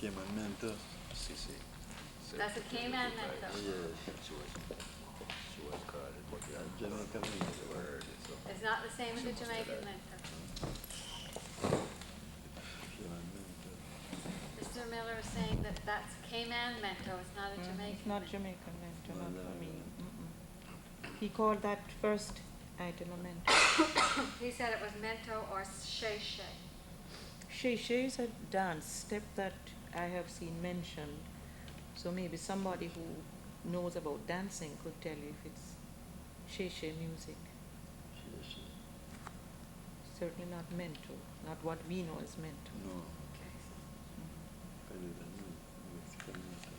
Cayman Mentor. Sí, sí. That's a Cayman Mentor. Yes. She was called it, but Yeah, Jamaican Mentor. word is so. It's not the same as the Jamaican Mentor. Cayman Mentor. Mr. Miller is saying that that's Cayman Mentor, it's not a Jamaican. It's not Mentor. Jamaican Mentor, No, not no, for me. no. He called that first item a mentor. He said it was Mento or Shay Shay. Shay Shay is a dance step that I have seen mentioned. So maybe somebody who knows about dancing could tell you if it's Shay Shay music. Yes. Certainly not mento, not what we know as mento. No. Okay. Mexican Mentor.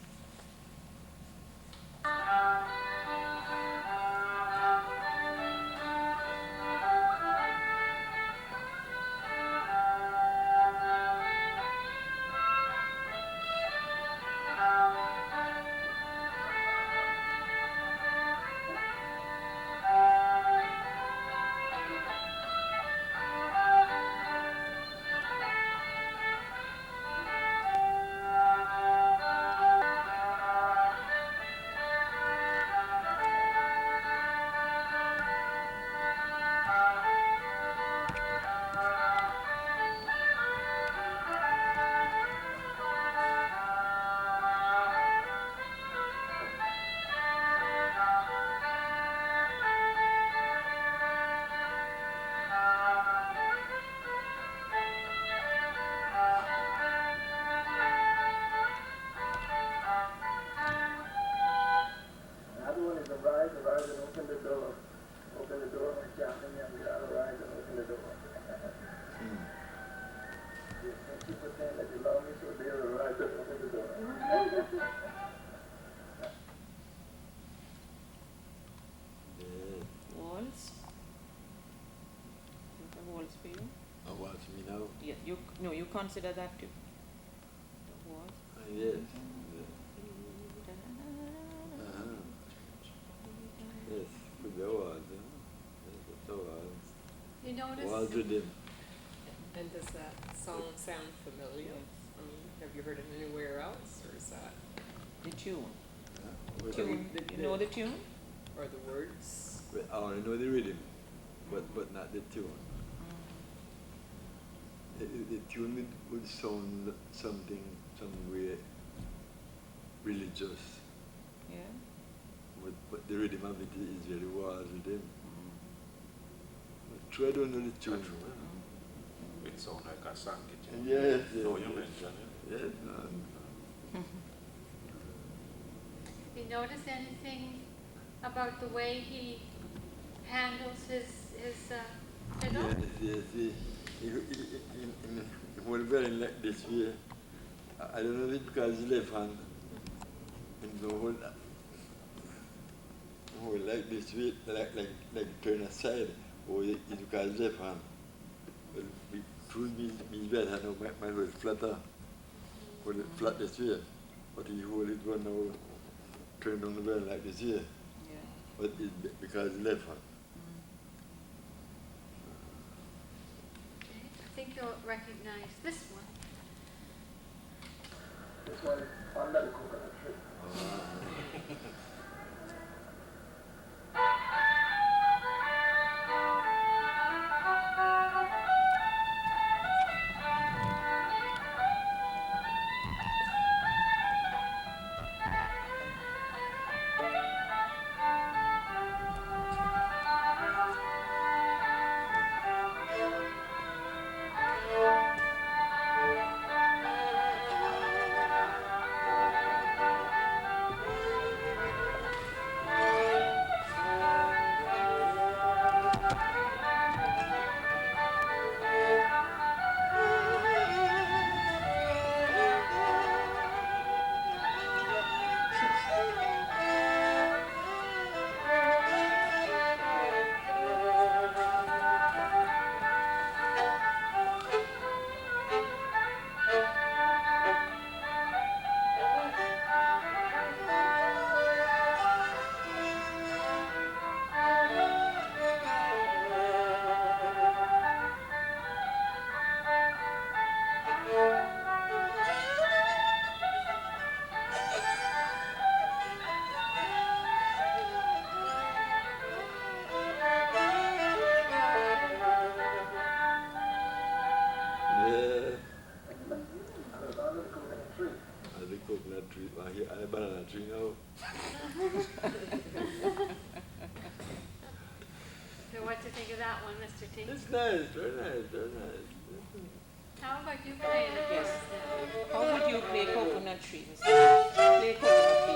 Waltz? Is a waltz for you? What's me now? Yeah, you consider that too. The waltz. Yes. Yes, could be a waltz. Yes, it's a waltz. You notice? Waltz with him. And does that song sound familiar? Yes. I mean, have you heard it anywhere else, or is that, The tune. But Tune. You know the tune? or the words? I only know the rhythm, but not the tune. The tune would sound something, some way religious, Yeah. but the rhythm of it is really was rhythm. But true, I don't know the tune. It sounds like a song. Yes, yes. No, you mentioned it. Yes, no. You notice anything about the way he handles his fiddle? Yes. He hold very like this way. I don't know if it's because his left hand. And the hold like this way, like turn aside, or it's because his left hand. But through his right hand, my hold flatter. Hold it flat this way. But he hold it one now, turn on the bell like this here. Yeah. But it's because his left hand. Okay, I think you'll recognize this one. This one on medical country. Coconut tree. I hear a banana tree now. So what do you think of that one, Mr. T? It's nice, very nice. How about you playing it? Yes. How would you play coconut tree, Mr. Play coconut tree.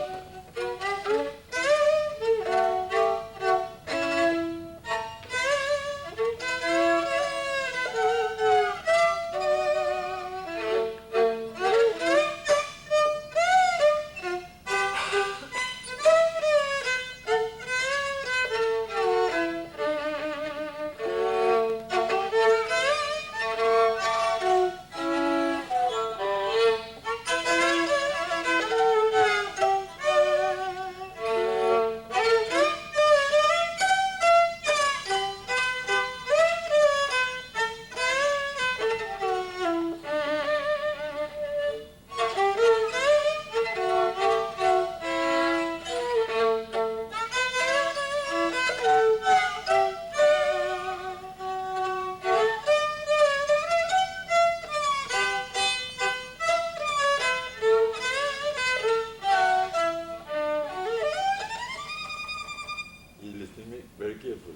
Very careful.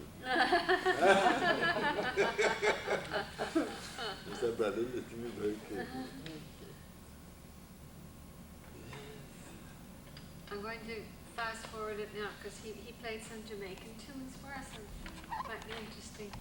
Mr. Brother, listen to me very careful. I'm going to fast forward it now because he played some Jamaican tunes for us and it might be interesting.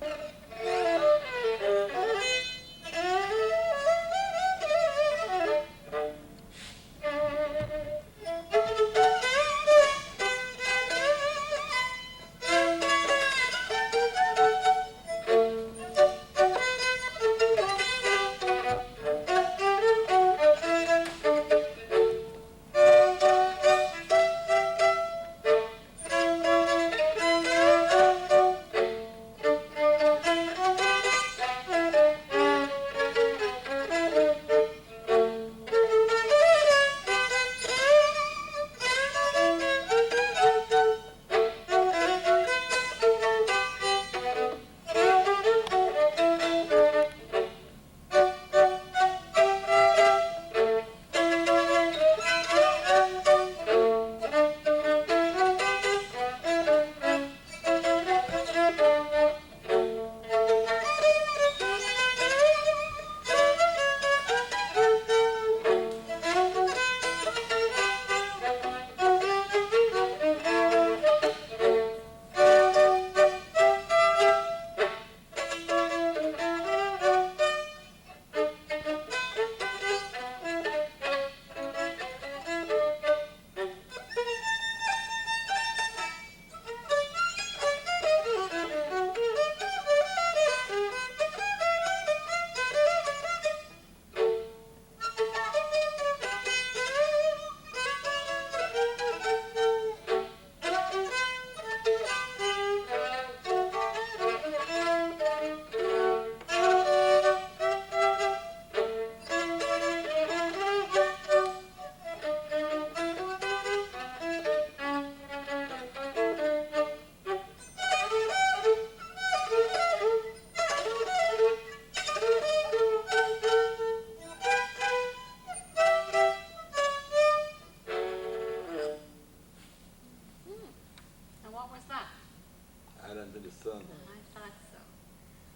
son. I thought so.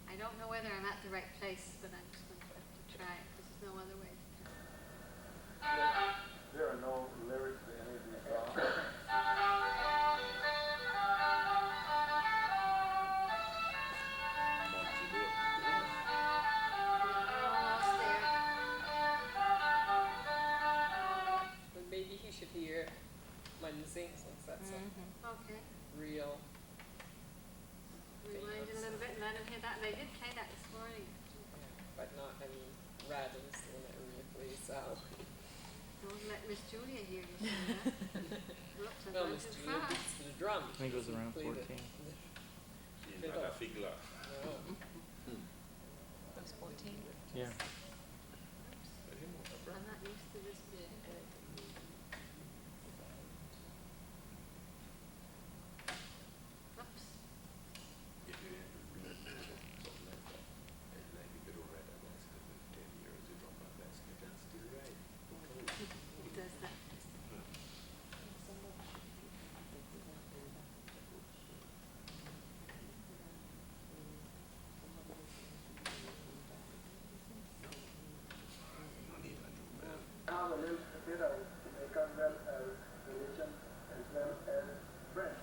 I don't know whether I'm at the right place, but I'm just going to have to try it because there's no other way to try it. There are no lyrics to any of these songs. Almost there. But maybe he should hear Munzing, since that's Okay. a real. Rewind it a little bit and let him hear that. And I did play that this morning. But not, I mean, Radley's the one that really plays out. Don't let Miss Julia hear you sing that. Whoops, I Well, went Miss too Julia far. beats the drum. I think it was around Played it. 14. She's not a fiddler. No. That's 14. Yeah. I'm not used to this bit. Oops. If you something like that, and like if you don't write a basket for 10 years, you don't have a basket and still write. It does that. Now the lyrics to bit of Jamaican well as religion as well as French.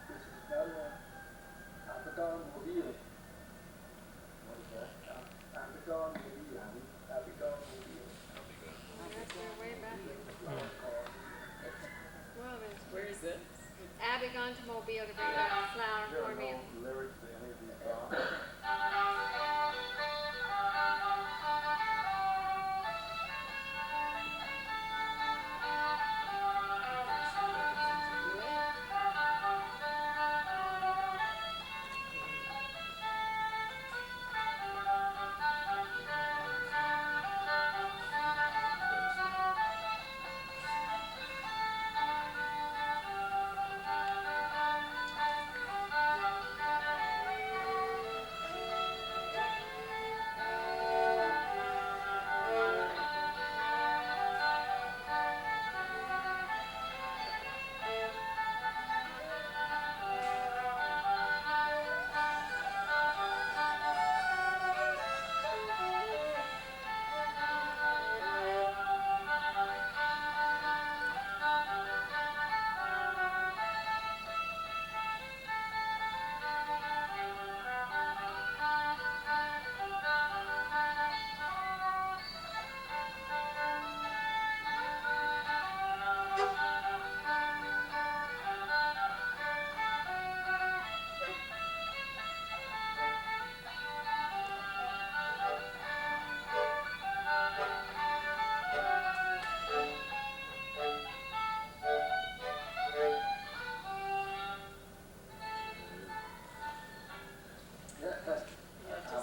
This is another one. Abaddon Mobile. What is that? Abaddon Mobile, honey. Abaddon Mobile. Yes, we're way back. Flower called. Well, there's Where is it? Abby gone to Mobile to bring back a flower There for are me. no lyrics to any of these songs.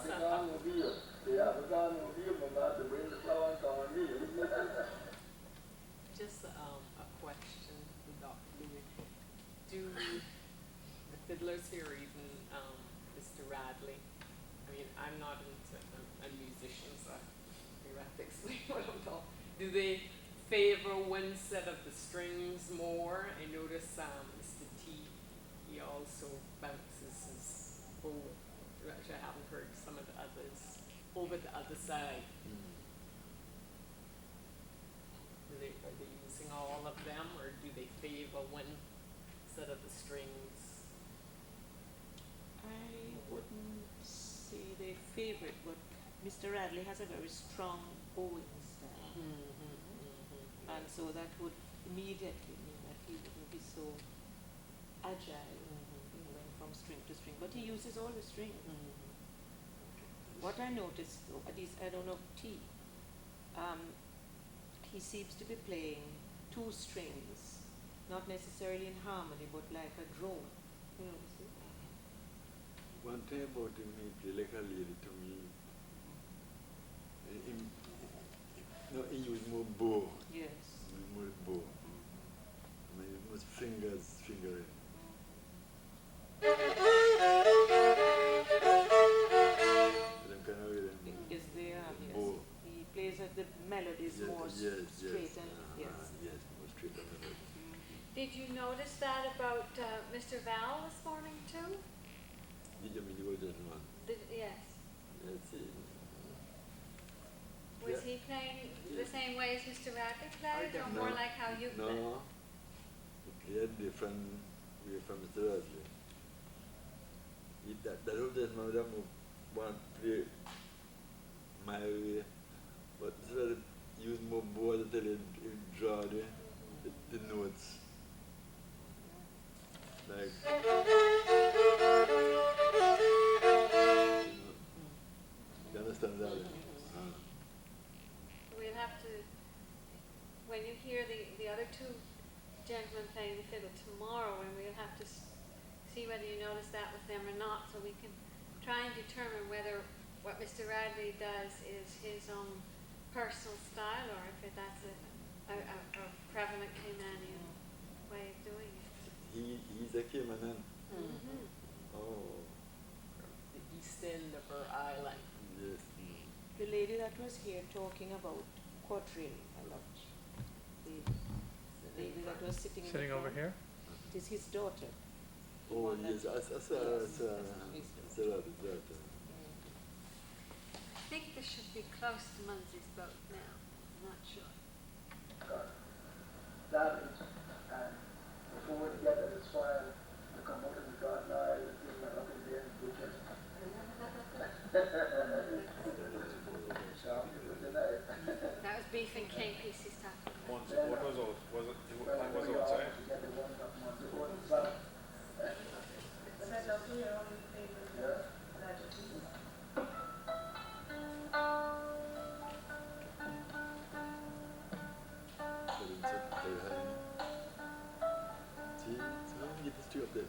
Abaddon Mobile. The Abaddon Mobile was about to bring the flowers on me. Just a question for Dr. Lewin. Do the fiddlers here, or even Mr. Radley, I mean, I'm not into, I'm a musician, so you have to explain what I'm talking. Do they favor one set of the strings more? I notice Mr. T, he also bounces his bow, which I haven't heard some of the others, over the other side. Are they using all of them, or do they favor one set of the strings? I wouldn't say they favorite, but Mr. Radley has a very strong bowing style. And so that would immediately mean that he wouldn't be so agile going from string to string. But he uses all the strings. What I noticed, though, at least I don't know T, he seems to be playing two strings, not necessarily in harmony, but like a drone. You know, see? One thing about him, he played like a lady to me. He used more bow. Yes. He used more bow. I mean, it was fingering. Them kind of rhythm. Is there, yes. Bow. He plays at the melodies more straight and yes. Yes. Did you notice that about Mr. Val this morning too? You mean the original one? Yes. Let's see. Was Yeah. he playing the same way as Mr. Radley plays, or different. more No. like how you play? No. He had different way from Mr. Radley. That old gentleman would have want to play my way, but Mr. Radley used more board to tell him to draw the notes. Like, you understand that? We'll have to, when you hear the other two gentlemen playing the fiddle tomorrow, and we'll have to see whether you notice that with them or not, so we can try and determine whether what Mr. Radley does is his own personal style, or if that's a prevalent Caymanian way of doing it. He's a Cayman. Mm-hmm. Oh, The east end of her island. yes. The lady that was here talking about quadrille a lot. The lady that was sitting in the Sitting over front, here? it is his daughter. The Oh, one that- yes, I saw that. I think this should be close to Munsey's boat now. I'm not sure. damage, and before we get it, it's fine to come out of the garden aisle and things like up in there and put it. That was beef and cane pieces talking about. Months, what was out? Was it outside? See, so let me get this two up there.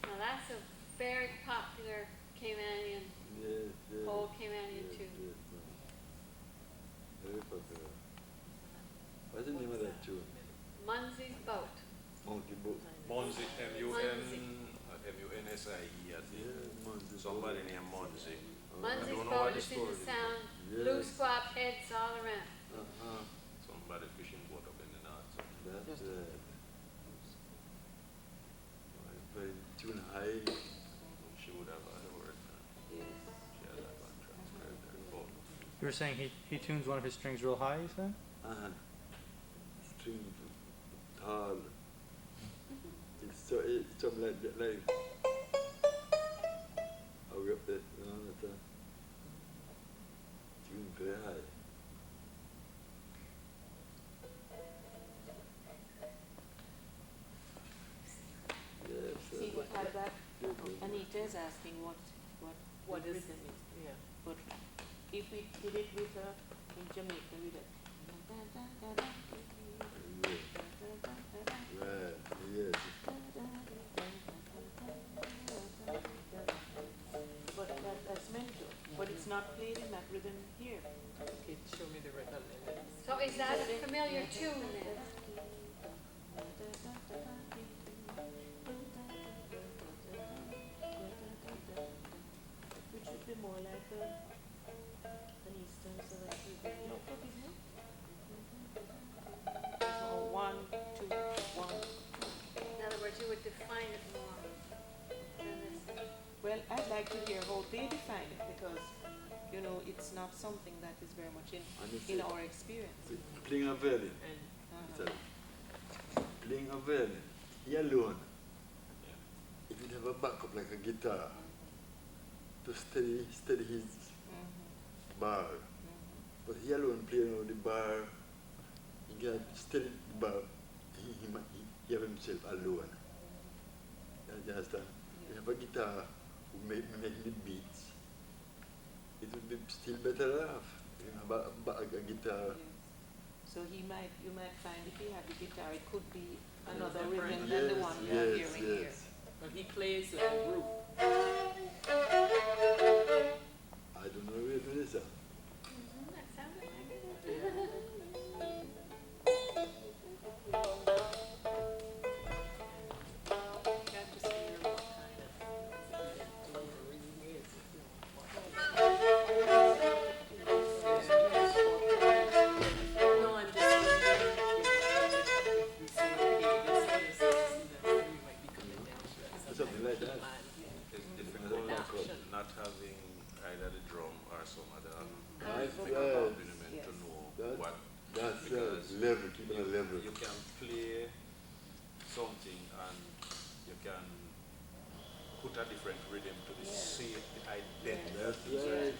Now that's a very popular Caymanian, Yes, yes. old Caymanian Yes, tune. yes, very popular. What's the name of that tune? Munsey's boat. Monkey Boat. Monzi, M-U-N-S-I-E, I think. Yeah, Monkey Somebody Boat. named Monzi. Uh-huh. Munsey's don't know what boat the is in story the is. sound, Yes. blue squab heads all around. Uh-huh. Somebody fishing boat up in the north. That's very tune high. She would have had a word. She had that one transcribed there. Boat. You were saying he tunes one of his strings real high, you said? Uh-huh. String tall. It's something like how we up there, you know, that's a tune very high. Yes. See what had that? Good, good. Anita is asking what What the is, rhythm is. yeah. But if we did it with her in Jamaica, we'd have. Right, yes. But that's meant to. But it's not played in that rhythm here. Okay, show me the rhythm in it. So is that a familiar tune then? be more like an Eastern, so that you could, no, forgive me. So 1, 2, 1. In other words, you would define it more than this. Well, I'd like to hear how they define it because, you know, it's not something that is very much in our experience. Playing a violin. And So, playing a violin, he alone, it would have a backup like a guitar to steady his bar. But he alone playing on the bar, he can steady the bar, he have himself alone. You understand? You have a guitar who make the beats. It would be still better off. You know, a guitar. So you might find if you have the guitar, it could be another different. rhythm than the one we are hearing here. but he plays with a group. I don't know where it is. That sounded like it. Got to hear what kind of touring is. No, I'm just wondering if we say, okay, this we might be coming down to it. Something like that. It's difficult not having either the drum or some other Right, accompaniment yes. to know That- what. That's because level, keep it a level. You can play something and you can put a different rhythm to the same identity. That's piece. right.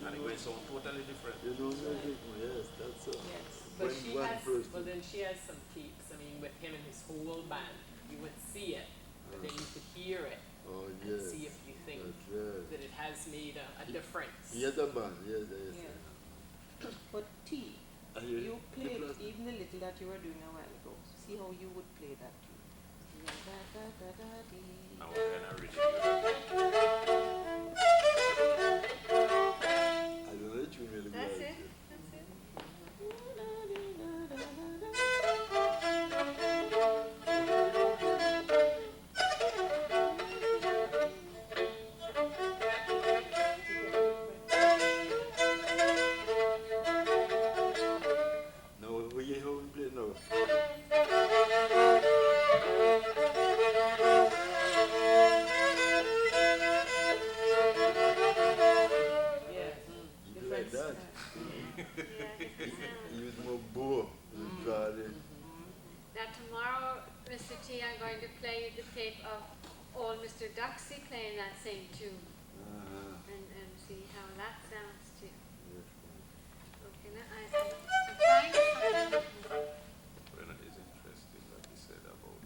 And it will sound totally different. You know music, yes, that's all. Yes. But When she one has, person- well then she has some tapes, I mean, with him and his whole band, you would see it, but then you could hear it Oh, and yes. see if you think That's right. that it has made a difference. He had a band, yes, yes. Yeah. But T, And you played plus- even the little that you were doing a while ago. See how you would play that too. Now what kind of rhythm you I don't know the tune really That's well. it. That's it. No, we hear how we play now. Yeah. You do like that. Yeah, different sound. Use more bow. You try it. Now tomorrow, Mr. T, I'm going to play you the tape of old Mr. Duxie playing that same tune and see how that sounds to you. Okay, now I'm trying to find Well, it is interesting what you said about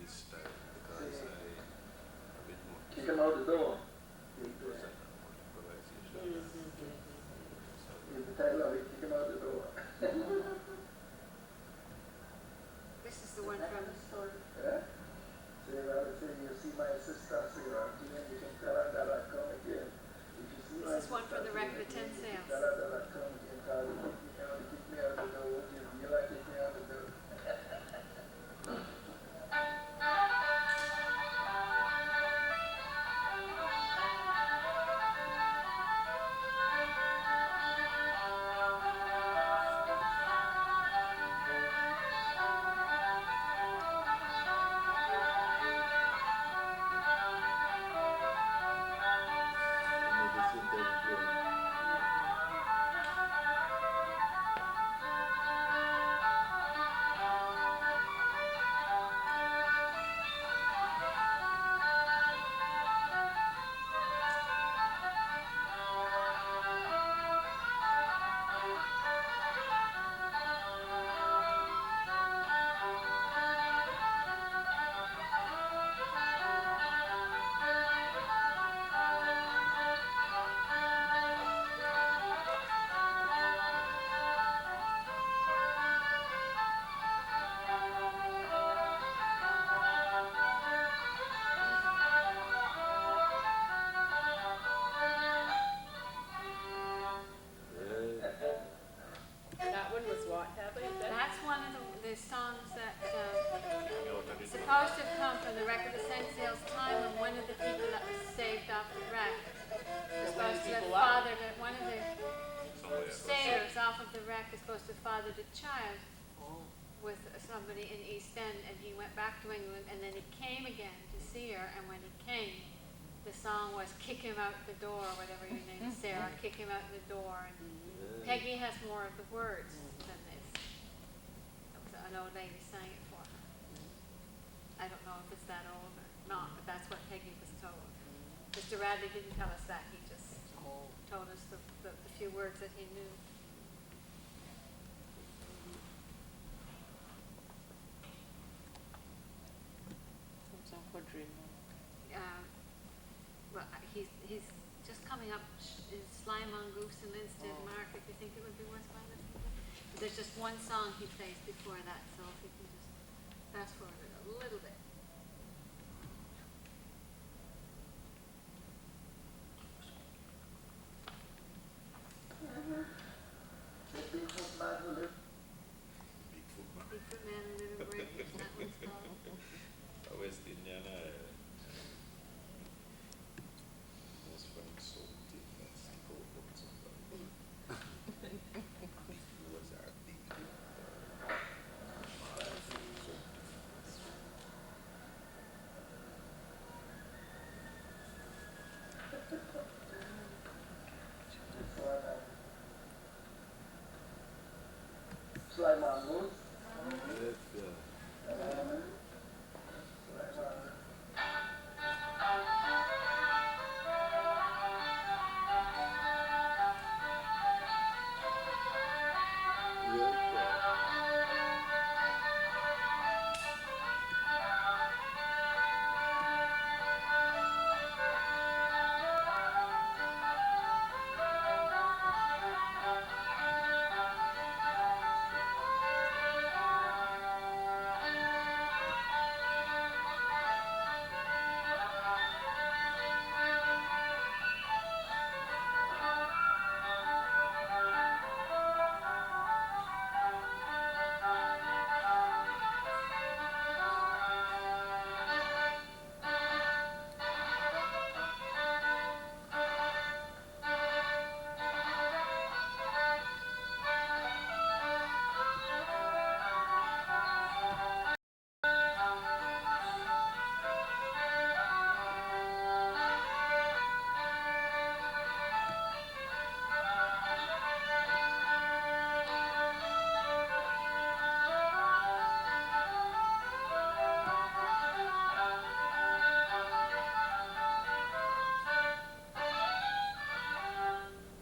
this style because I a bit more Kick him out the door. improcession. He's the title of it, kick him out the door. This is the one from Yeah? Say, rather say, you see my sister, say, you can tell her that I come again. If you see my This is one from the sister, record you can 10 sales. tell her that I come again, tell her to kick me out the door. You like kick me out the door. off of the wreck is supposed to father the child Oh. with somebody in East End, and he went back to England, and then he came again to see her, and when he came, the song was "Kick him out the door," whatever your name is, Sarah, "Kick him out the door," and Peggy has more of the words than this. It was an old lady sang it for her. I don't know if it's that old or not, but that's what Peggy was told. Mr. Radley didn't tell us that, he just told us the few words that he knew. Some quadrille. Well, he's just coming up in Sly Mongoose and Linstead Mark, if you think it would be worthwhile listening to. There's just one song he plays before that, so if you can just fast forward it a little bit. The Bigfoot man who lived. Bigfoot Man and Little Brick, that one's called. West Indian, most funny soul thing that's called somebody. Was our big Sly Mongoose. Yes,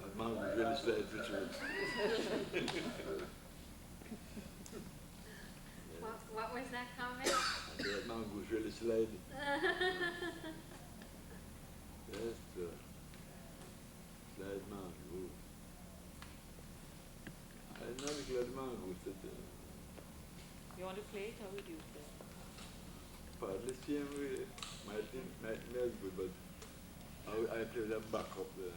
that man was really slide for children. What was that comment? That man was really slide. Yes, slide man. Oh. I'm not glad man was that. You want to play it? How would you play? Partly same way. Might be good, but I play them back up there.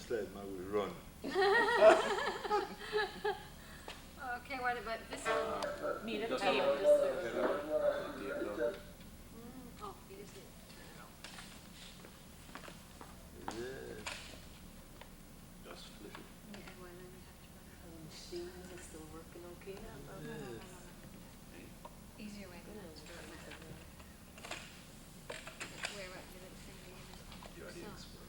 Slide man will run. Okay, what about this one? Need a Just tape. about Oh, it is it. Yes. just flip it. Yeah, well, then we have to run it. Machine is still working okay now. Easier way than that. Where what did it say? The audience were.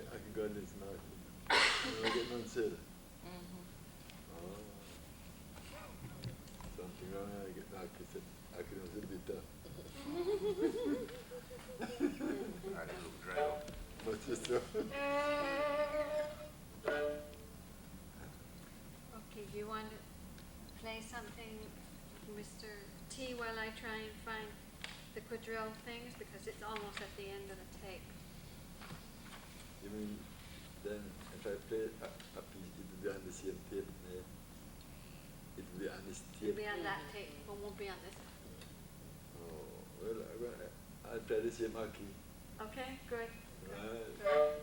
can go and listen now. I get none said. Oh. Something wrong, I get knocked. I said, I can do a bit tough. I didn't look dry up. But just so. Okay, do you want to play something, Mr. T, while I try and find the quadrille things, because it's almost at the end of the tape. You mean, then if I play a piece, it will be on the same tape, yeah? It will be on this It'll tape. be on that tape, but won't be on this. Oh, well, I'll play the same key. Okay, good. Right. Good.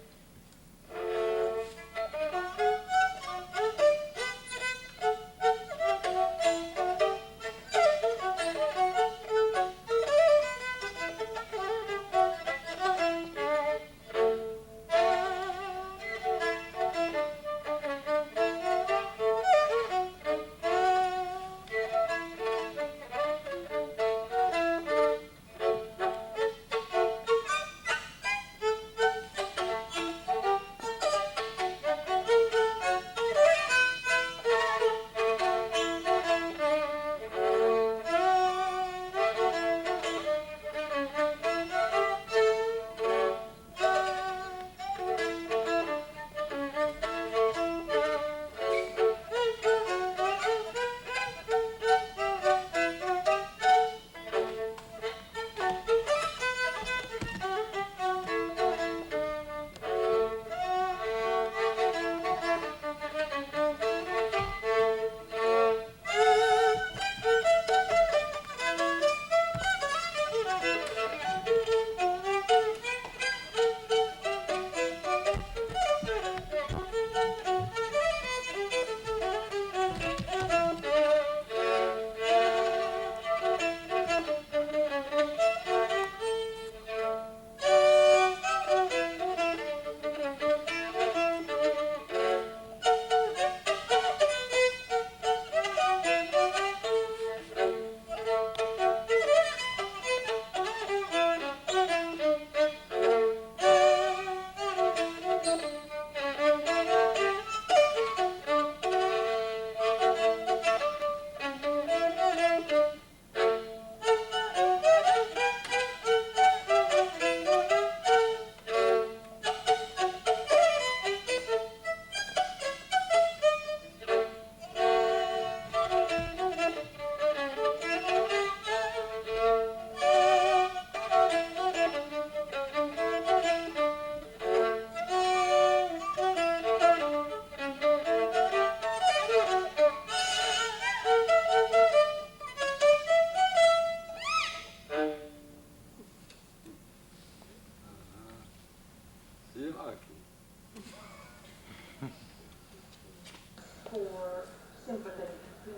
For sympathetic themes,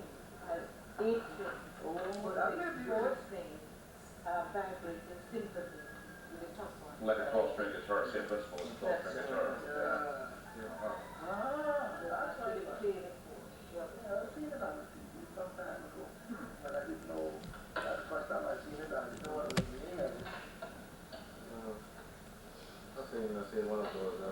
each four things vibrates in sympathy with the top one. Like a 12-string guitar, say principal is a 12-string guitar. That's how you play the chords. I've seen it on TV some time ago, but I didn't know. That's the first time I've seen it. I didn't know what it was meaning of it. I've seen one of those.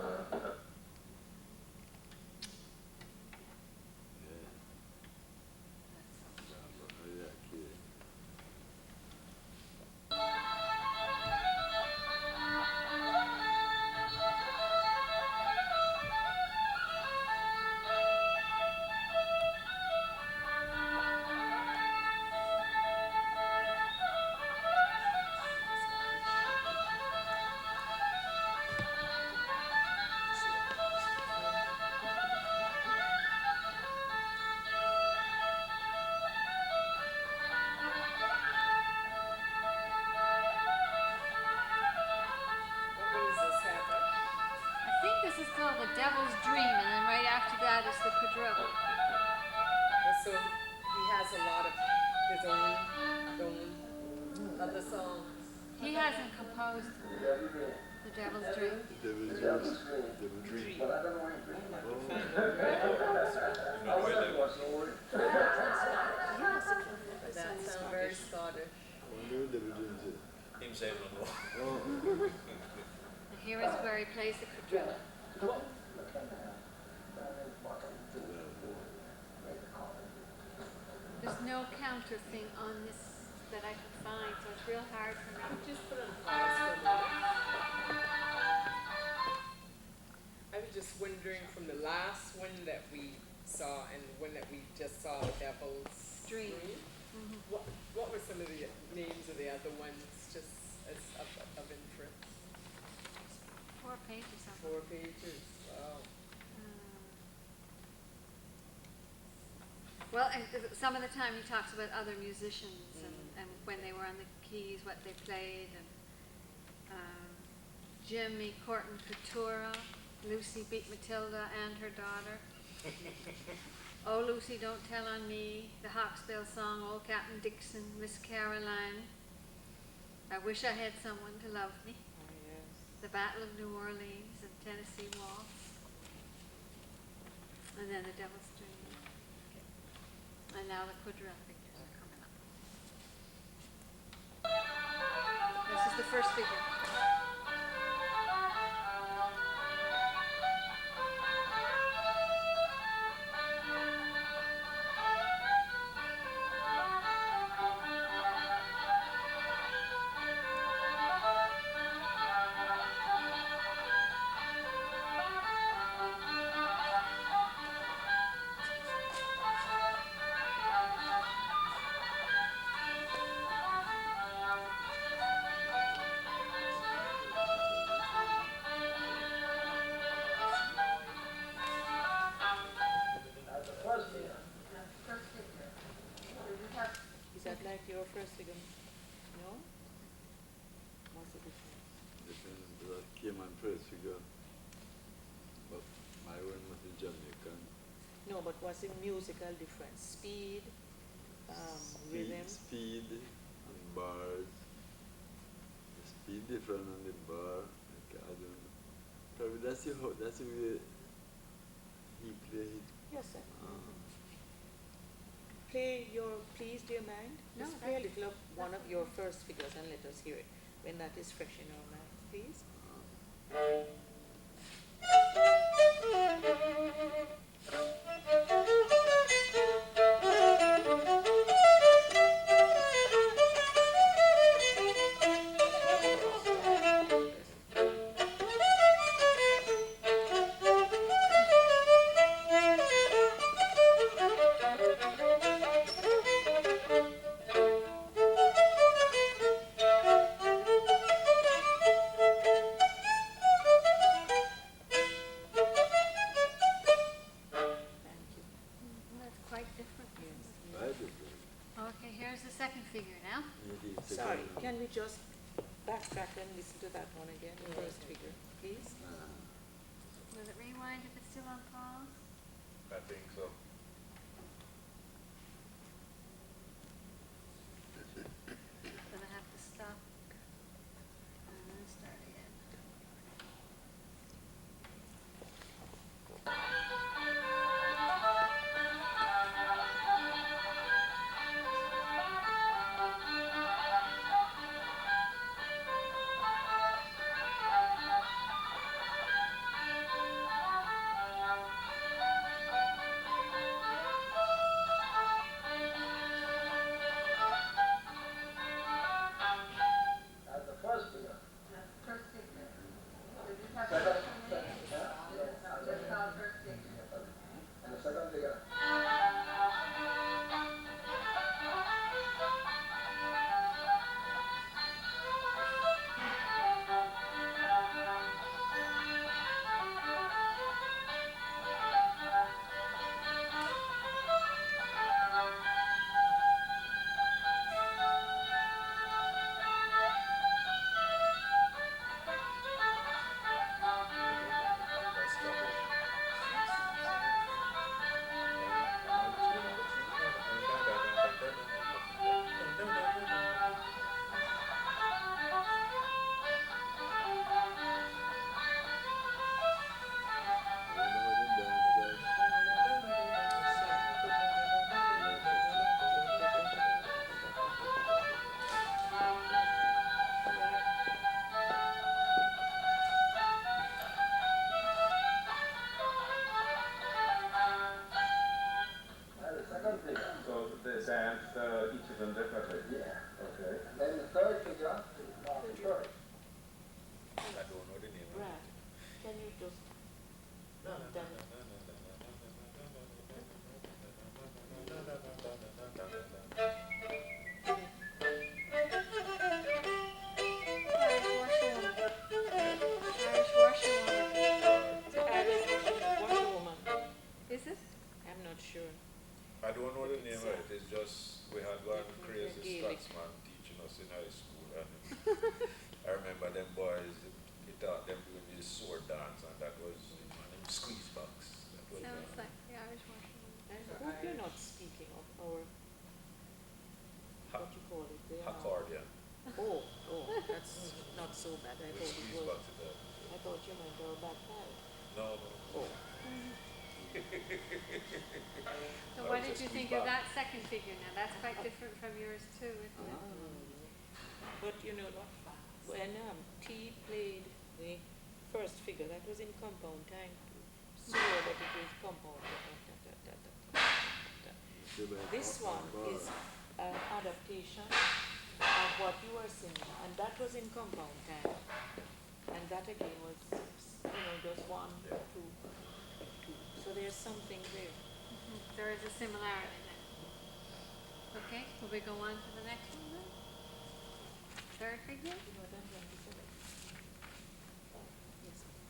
The Devil's Dream, and then right after that is the quadrille. So he has a lot of his own other songs. He hasn't composed the Devil's Dream. Devil's Dream. But I don't know anything. That sounds very Scottish. Him saying no. And here is where he plays the quadrille. What? There's no counter thing on this that I can find, so it's real hard for me. Just put on pause for a minute. I was just wondering from the last one that we saw and the one that we just saw, Devil's Dream. Dream, what were some of the names of the other ones, just as of interest? 4 pages of 4 pages, wow. Well, and some of the time he talks about other musicians and when they were on the keys, what they played, and Jimmy Corton Coutura, Lucy beat Matilda and her daughter. Oh, Lucy, don't tell on me. The Hawksbill song, Old Captain Dixon, Miss Caroline. I wish I had someone to love me. Oh, yes. The Battle of New Orleans and Tennessee Waltz. And then the Devil's Dream. And now the quadrille figures are coming up. This is the first figure. Is that like your first figure? No? What's the difference? That Cayman first figure, but my one was in Jamaican. No, but what's the musical difference? Speed, rhythm? Speed and bars. The speed different on the bar. Like, I don't know. Probably that's the way he played. Yes, sir. Play your Please Dear Mind. No, Just play a little of one of your first figures and let us hear it when that is fresh in our mind, please. That's quite different. Right? Different. Okay, here's the second figure now. Maybe it's a Sorry, kind of- can we just backtrack and listen to that one again, the first figure, please? Will it rewind if it's still on pause? I think so. Will I have to stop and then start again? That's the first figure. First figure. Did you have Second, first name? yeah, Just call first figure. and the second figure. it is just, we had one crazy Gaelic. Scotsman teaching us in high school, and I remember them boys, he taught them doing this sword dance, and that was, them squeeze box. That was, Sounds like the Irish one. I hope you're not speaking of our, what you call it, the accordion. Oh, that's not so bad. I thought it Squeeze was. box it up. I thought you meant our bagpipe. No. Oh. So what did you think of that second figure now? That's quite different from yours too, isn't it? But you know, when T played the first figure, that was in compound time. So that it was compound. This one is an adaptation of what you were singing, and that was in compound time. And that again was, just 1, 2, 2. So there's something there. There is a similarity then. Okay, will we go on to the next one then? Third figure? You know what I'm going to say? Yes, please.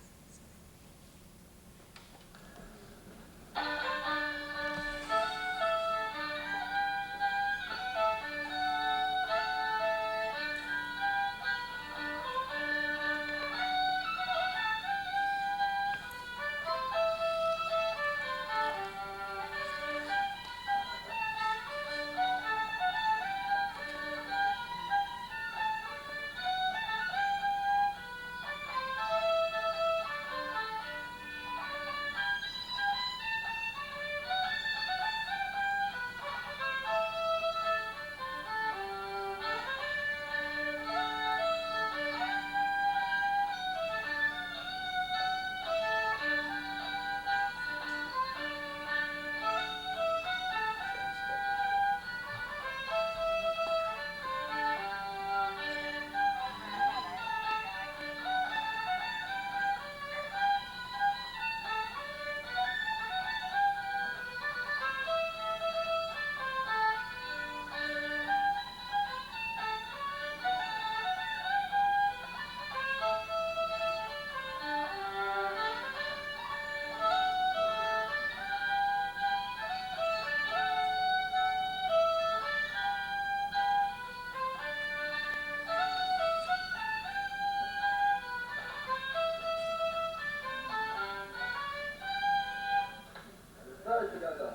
Third together.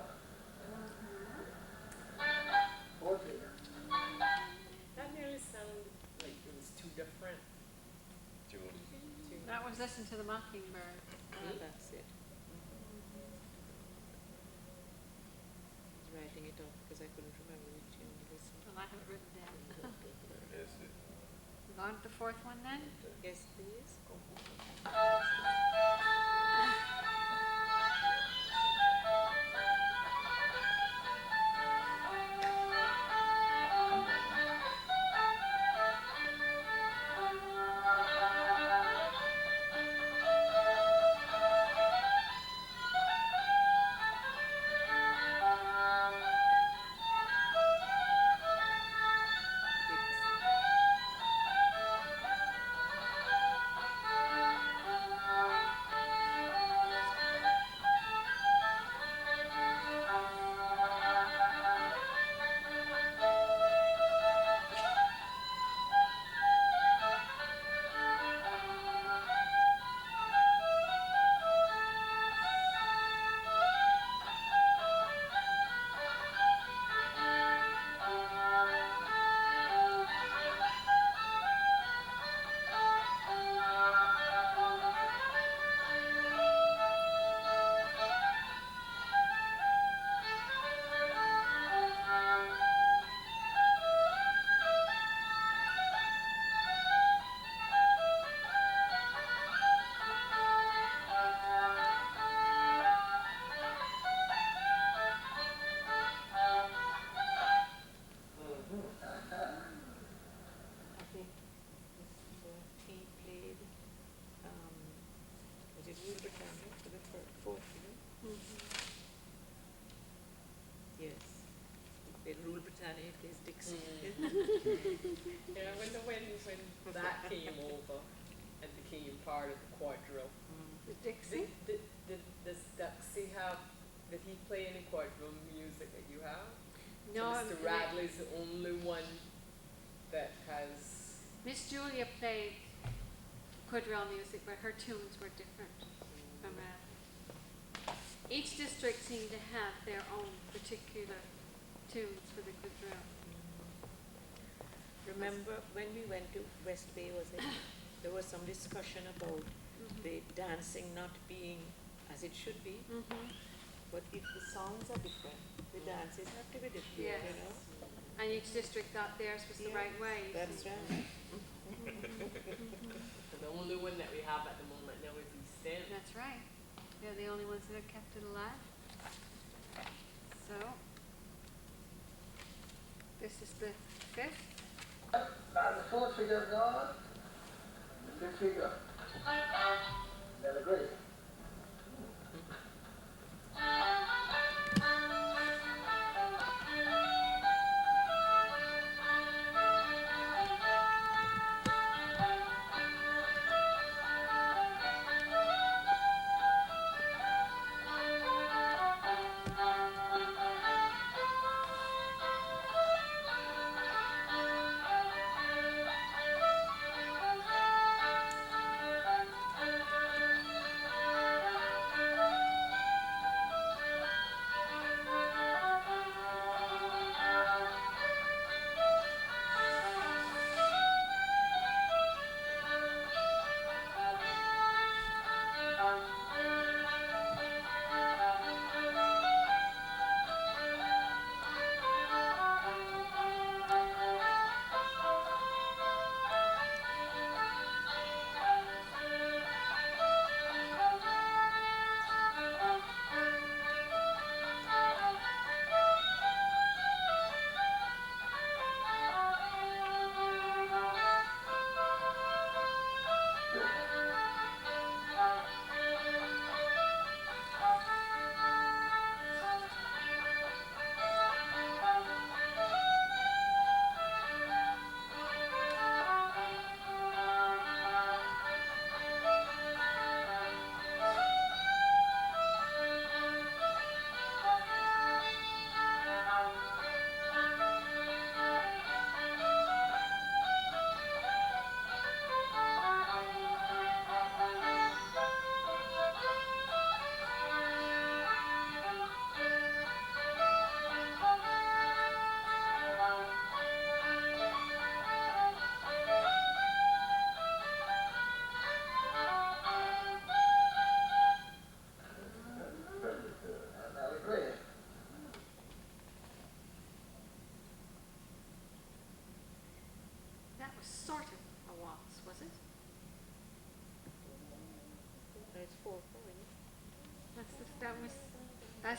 Fourth figure. That nearly sounded like it was two different. Julie. That was Listen to the Mockingbird. That's it. I was writing it up because I couldn't remember which tune you listened to. Well, I have it written down. Yes, it. We go on to the fourth one then? Yes, please. Rule Britannia plays Dixie. Yeah, when that came over and became part of the quadrille. The Dixie? Does Dixie have, did he play any quadrille music that you have? No, So Mr. Radley's the only one that has. Miss Julia played quadrille music, but her tunes were different from Radley. Each district seemed to have their own particular tunes for the quadrille. Remember when we went to West Bay, was it? There was some discussion about the dancing not being as it should be. But if the songs are different, the dances have to be different, Yes. you know? And each district thought theirs was the right way. That's right. The only one that we have at the moment now is East End. That's right. They're the only ones that have kept it alive. So, this is the 5th. Now the fourth figure gone. The fifth figure. Then agree. That was sort of a waltz, was it? It's 4/4, That's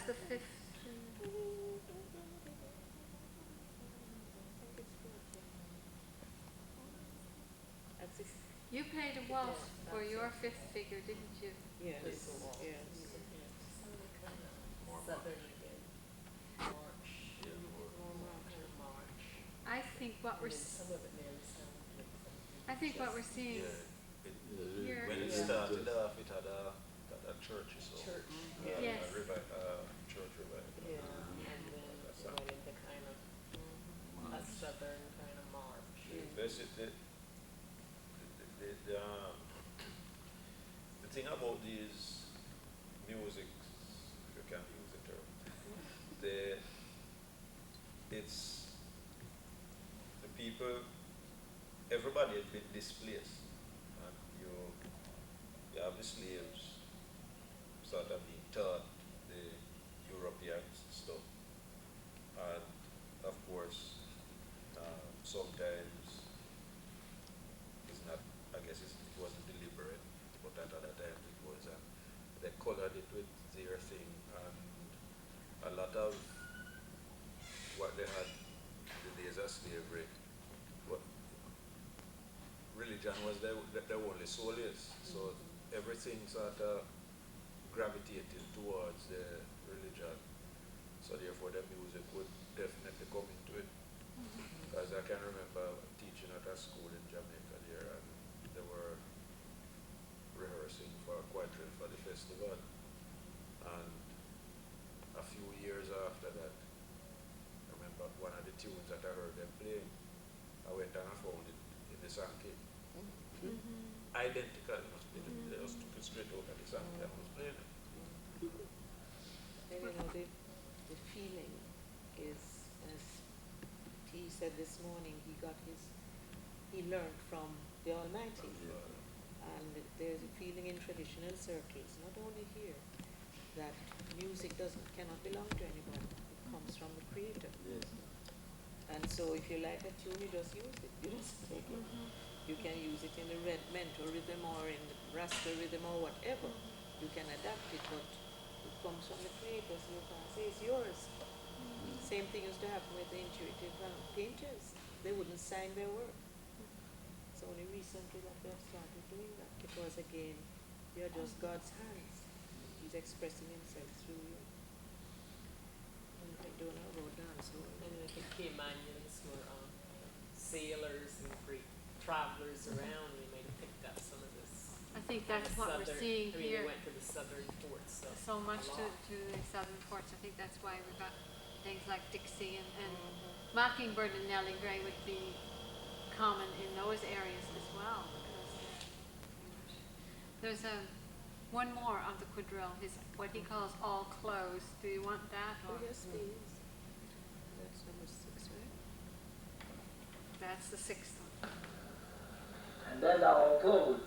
the 5th. That's it. You played a waltz for your 5th figure, didn't you? Yes, This is all. yes. Southern again. March. March. I think what we're Some of it nearly sounds like something. I think what we're seeing here. When it started off, it had a church, so Church. Yes. Church revival. Yeah, and then it went into kind of a southern kind of march. Basically, the thing about these music, if you can use the term, it's the people, everybody has been displaced, and you have the slaves sort of being taught the European stuff, and of course, sometimes it's not, I guess it wasn't deliberate, but at other times it was, and they colored it with their thing, and a lot of what they had in the days of slavery, what religion was their only solace, so everything sort of gravitated towards the religion, so therefore the music would definitely come into it. Because I can remember teaching at a school in Jamaica there, and they were rehearsing for a quadrille for the festival. And a few years after that, I remember went and I found it in the Sankey. Mm-hmm. Identical, it must be. They just took it straight out of the Sankey and was playing it. And you know, the feeling is, as T said this morning, he learned from the Almighty. And there's a feeling in traditional circles, not only here, that music cannot belong to anyone. It comes from the Creator. Yes. And so if you like a tune, you just use it. You just take it. You can use it in the mento rhythm or in the rasta rhythm or whatever. You can adapt it, but it comes from the Creator, so you can say it's yours. Same thing used to happen with the intuitive painters. They wouldn't sign their work. It's only recently that they have started doing that, because again, you're just God's hands. He's expressing himself through you. And I don't know about dance. And I think Caymanians were sailors and great travelers around. They might have picked up some of this. I think that's what we're seeing They here. went to the southern ports. So much a to lot. the southern ports. I think that's why we've got things like Dixie and Mockingbird and Nellie Gray would be common in those areas as well. Because there's one more of the quadrille, what he calls all closed. Do you want that? Oh, Or yes, please. That's number 6, right? that's the sixth one. And then our close.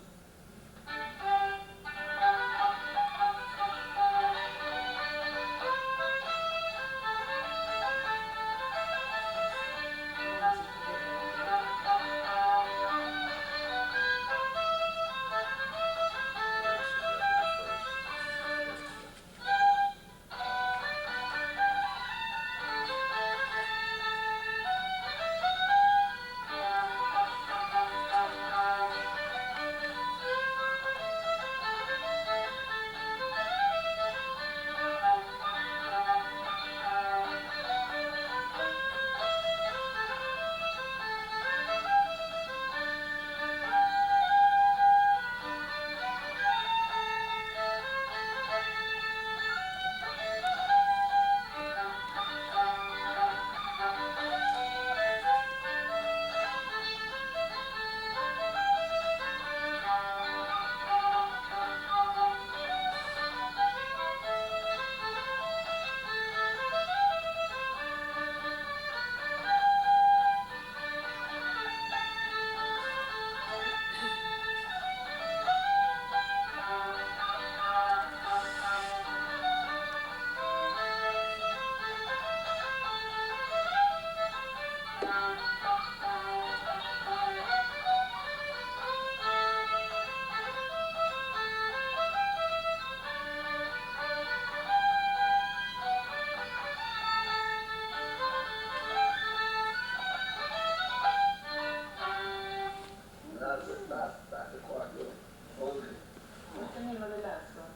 That's the quadrille. What's the name of the last one?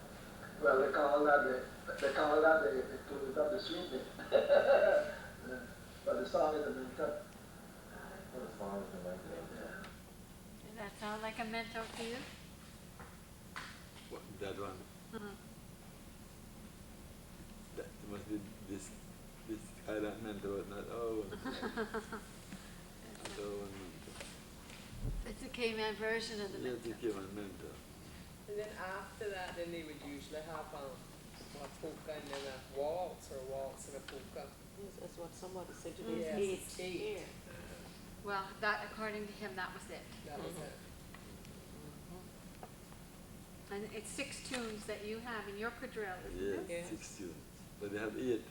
Well, they call that the tune of the sweetness. But the song is a mental. What a song is the Does that sound like a mento to you? What, that one? That must be this kind of mental, not It's a Cayman version of the Yes, mento. the Cayman mental. And then after that, then they would usually have a polka and then a waltz or a waltz and a polka. Yes, that's what somebody said today. Yes, It's eight. here. Well, that according to him, that was it. That was it. And it's 6 tunes that you have in your quadrille, isn't Yes, it? Yes. 6 tunes. But they have 8.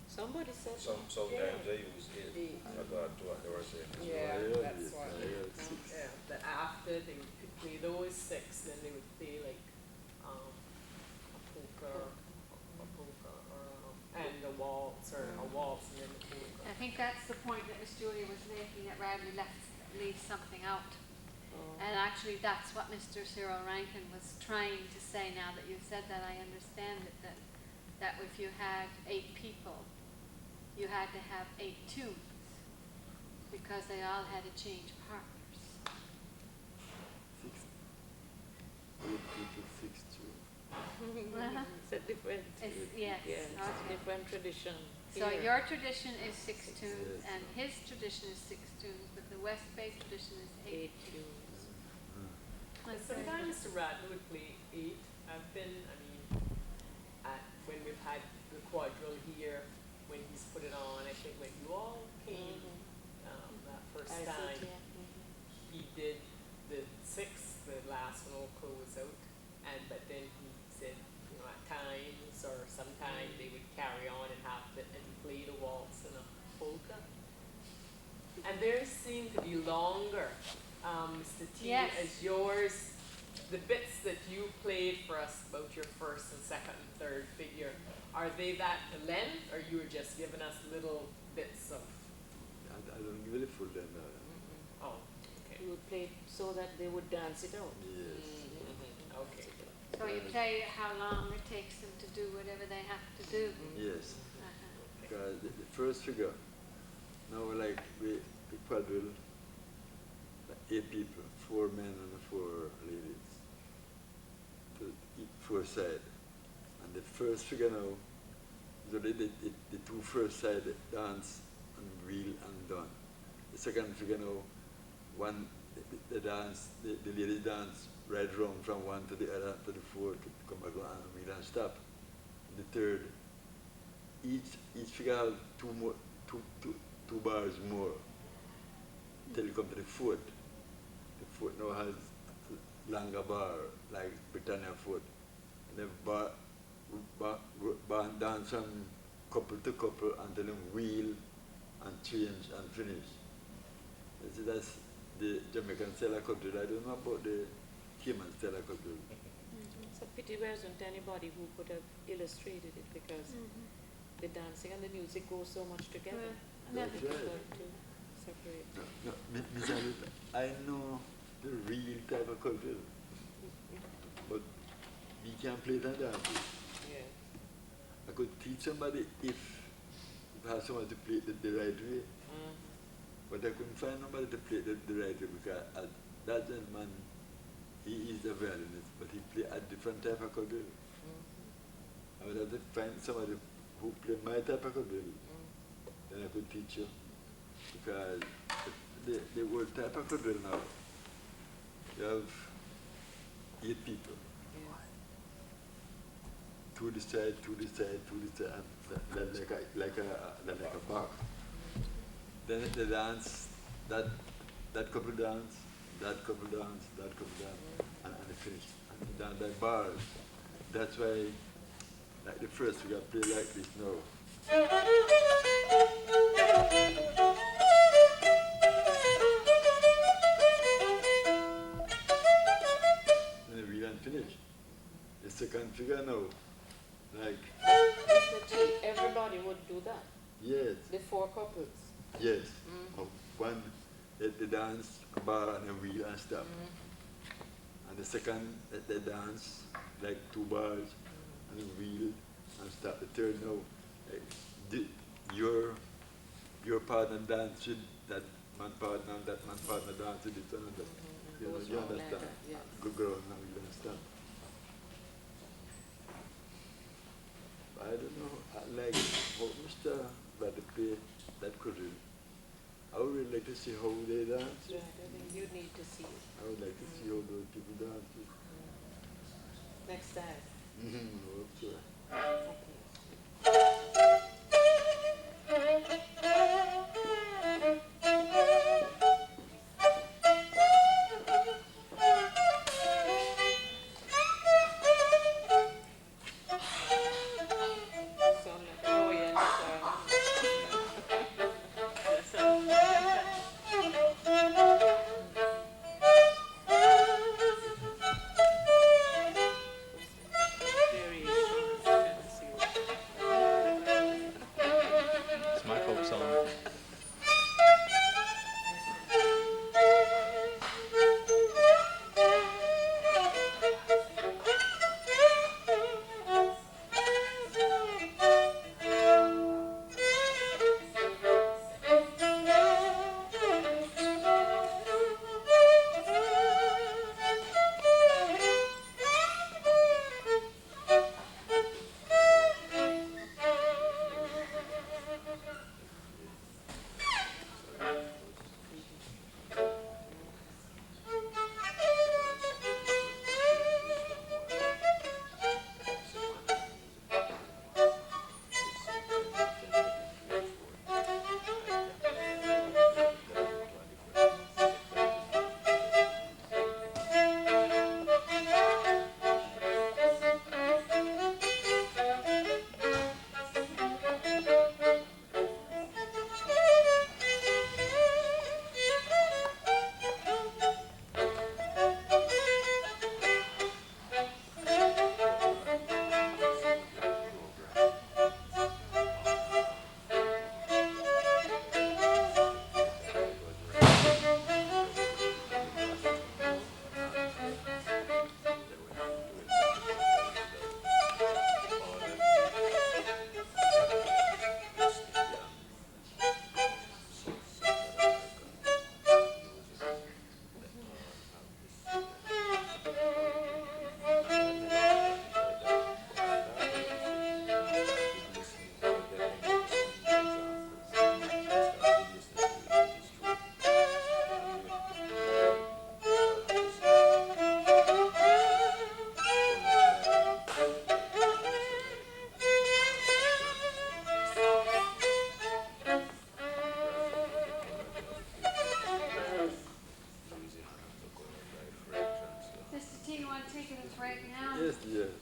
Somebody said Sometimes they use it. Eight. I got to what they were saying. Yeah, I heard that's it. what. I heard 6. Yeah, but after they would play those 6, then they would play like a polka and a waltz or a waltz and then the polka. I think that's the point that Miss Julia was making, that Radley leaves something out. And actually, that's what Mr. Cyril Rankin was trying to say. Now that you've said that, I understand it, that if you had 8 people, you had to have 8 tunes, because they all had to change partners. 6. 8 people, 6 tunes. It's a different, Yes, yeah, it's a okay. different tradition. So here. your tradition is 6 tunes, Yes. and his tradition is 6 tunes, but the West Bay tradition is 8. 8 tunes. That's very Sometimes good. Mr. Radley would play 8. I've been, when we've had the quadrille here, when he's put it on, I think when you all came that first I time, see, yeah. he did the 6, the last one will close out, but then he said, at times or sometimes they would carry on and play the waltz and a polka. And theirs seem to be longer, Mr. T, Yes. as yours. The bits that you played for us about your first and second and third figure, are they that length, or you were just giving us little bits of? I don't give it full then. Oh, okay. You would play so that they would dance it out. Yes. Okay. So you play how long it takes them to do whatever they have to do. Yes. Uh-huh. Because the first figure, now like we quadrille, 8 people, 4 men and 4 ladies, to each 4 side. And the first figure now, so the 2 first side dance and wheel and done. The second figure now, the dance, the lady dance right round from one to the other to the 4th to come back and wheel and stop. The third, each figure has 2 bars more till you come to the 4th. The 4th now has longer bar like Britannia 4th. And then bar dance from couple to couple until them wheel and change and finish. So that's the Jamaican style of quadrille. I don't know about the Cayman style of quadrille. It's a pity there isn't anybody who could have illustrated it, because the dancing and the music go so much together. Well, That's It's right. difficult to separate. No, Miss Alice, I know the real type of quadrille, but we can't play that dance. Yeah. I could teach somebody if I had someone to play it the right way, but I couldn't find nobody to play it the right way, because that gentleman, he is a violinist, but he plays a different type of quadrille. I would have to find somebody who play my type of quadrille, then I could teach you, because the word type of quadrille now, you have 8 people. 2 this side, 2 this side, 2 this side, and like a box. Then the dance, that couple dance, that couple dance, that couple dance, and the finish. And down by bars. That's why, like the first we got play like this now. Then the wheel and finish. The second figure now, like, Mr. T, everybody would do that. yes, The 4 couples. yes. Of one, the dance, a bar and a wheel and stop. And the second, the dance, like 2 bars and a wheel and stop. The third now, like, your partner dance with that man partner and that man partner dance with it and that. You know, Goes you round like understand? that, yes. Good girl, now you understand. I don't know, like how Mr. Radley play that quadrille. I would really like to see how they dance. Right, I think you need to see it I would like to see how those people dance. next time. Okay. Okay. Sound like an Orient variations.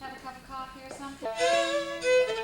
have a cup of coffee or something?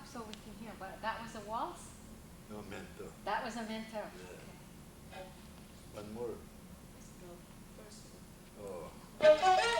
up so we can hear. What, that was a waltz? No, Mento. That was a mento. Yeah. One more. First one. Oh.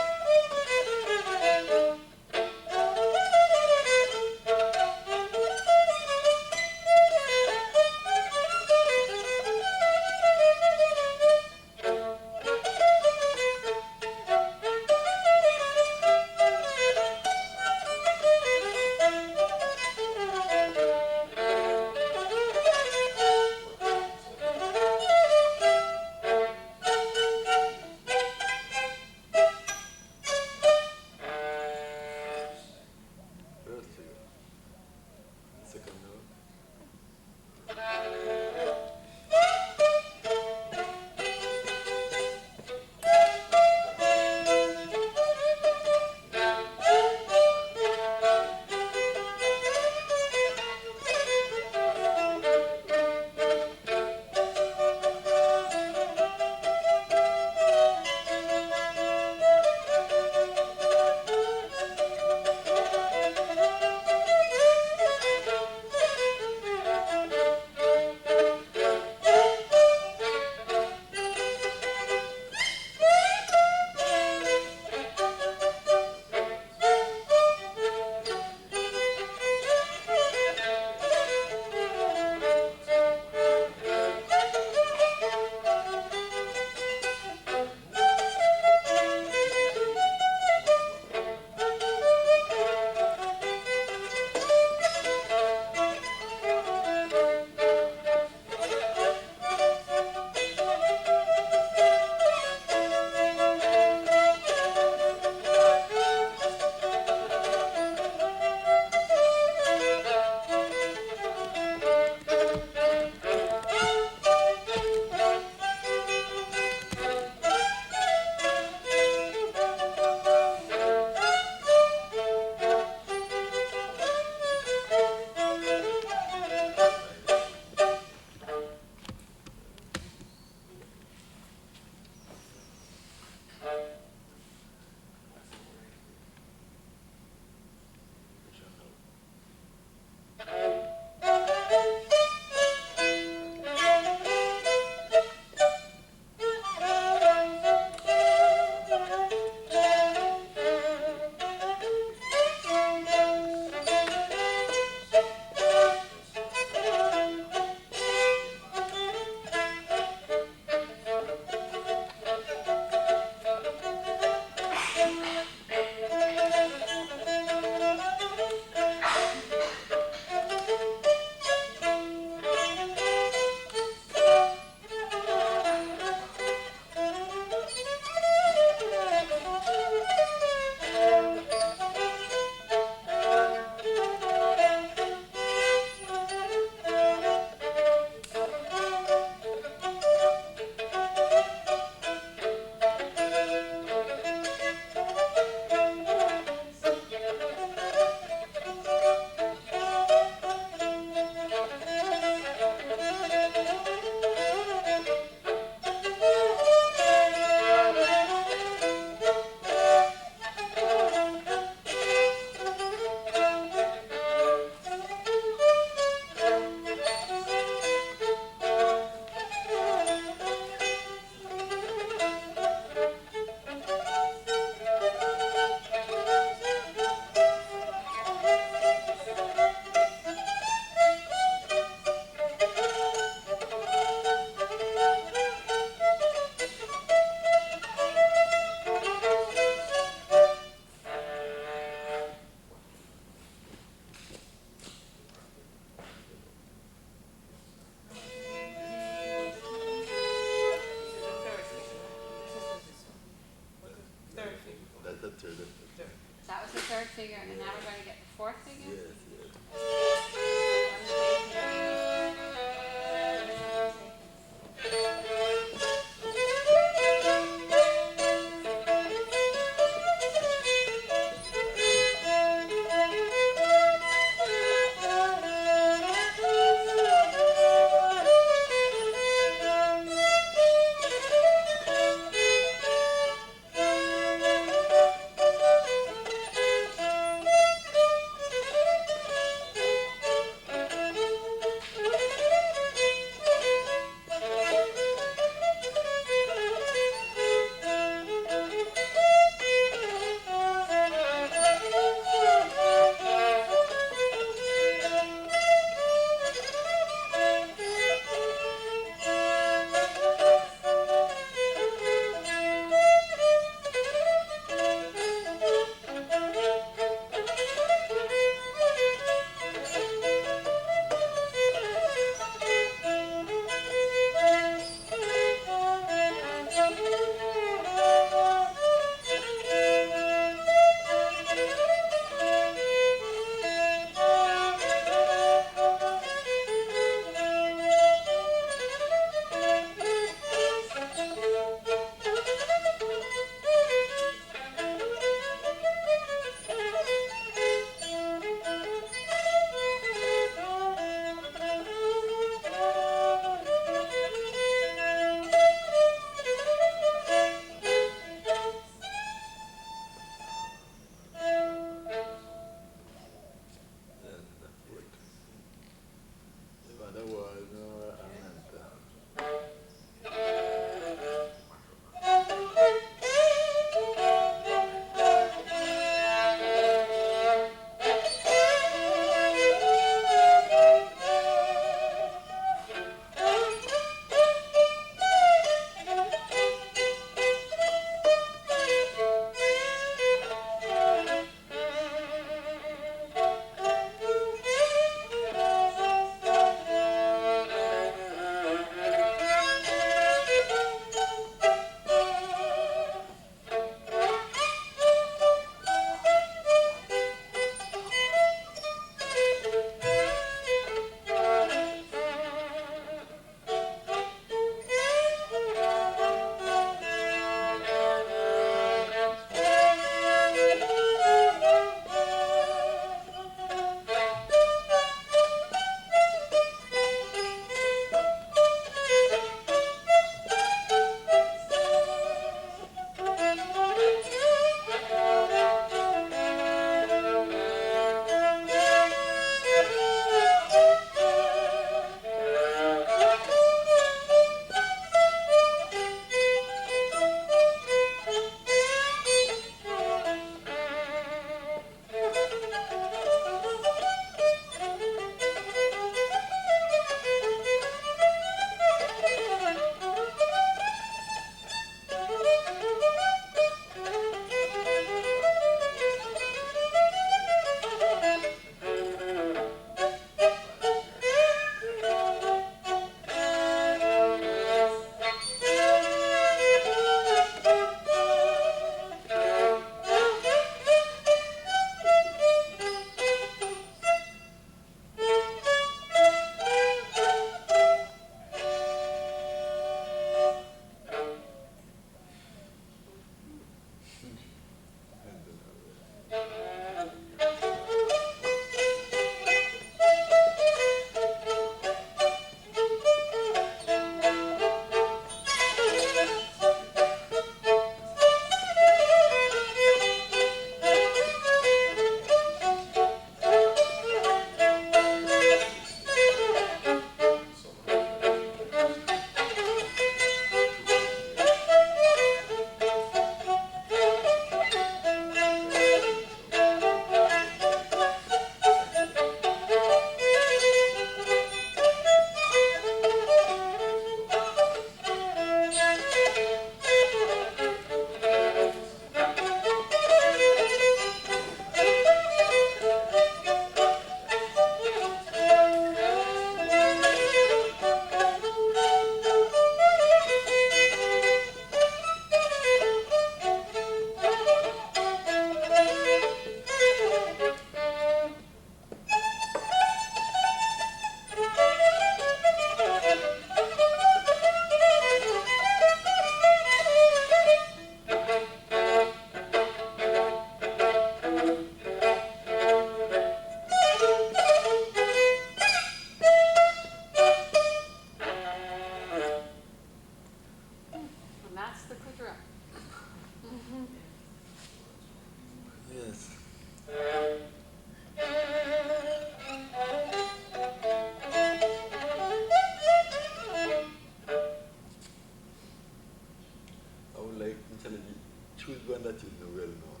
choose one that is well known.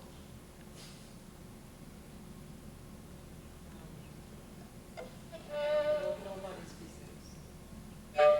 Nobody's business.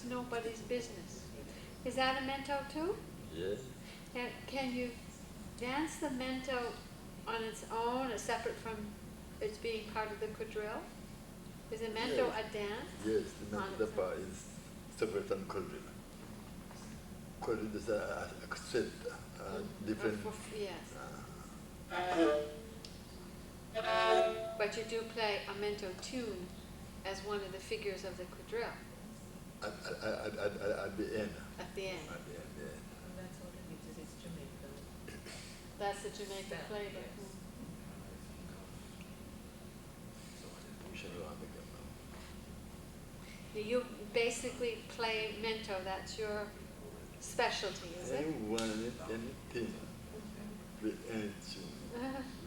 Nobody's business. Is that a mento too? Yes. And can you dance the mento on its own, separate from its being part of the quadrille? Is a mento Yes. a dance? Yes, the On mento its part is separate from quadrille. Quadrille is a set, different. Yes. But you do play a mento tune as one of the figures of the quadrille At the end. at the end. At the end, yeah. And that's what it is, it's Jamaican. That's the Jamaican That, flavor. yes. We shall go on again now. You basically play mento, that's your specialty, is it? Anyone, anything with any tune.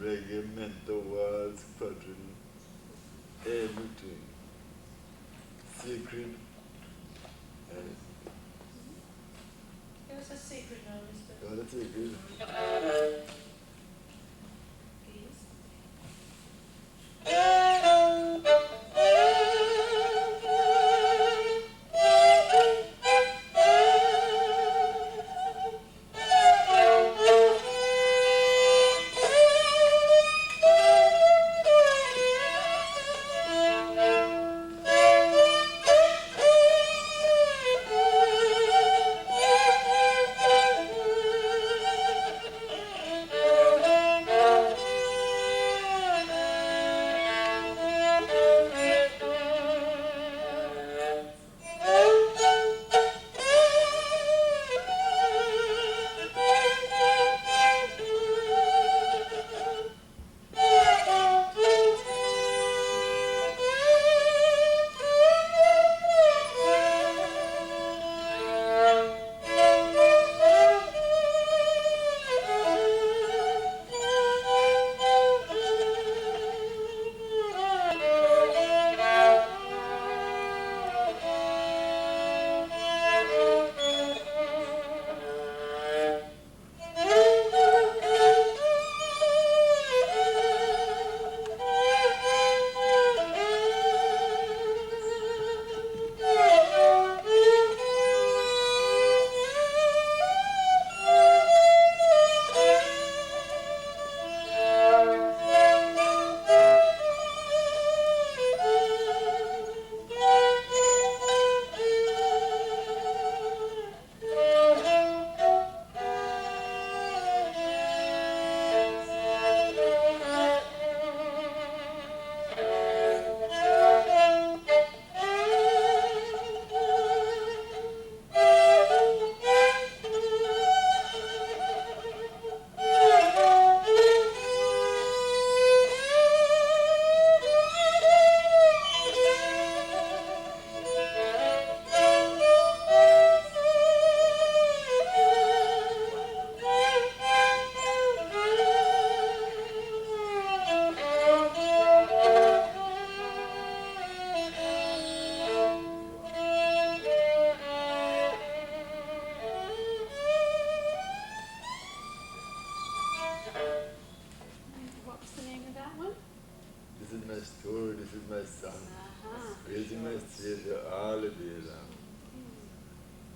Reggae, mento, waltz, quadrille, everything. Secret. Give us a secret now, Mr. Oh, that's it, good. Please.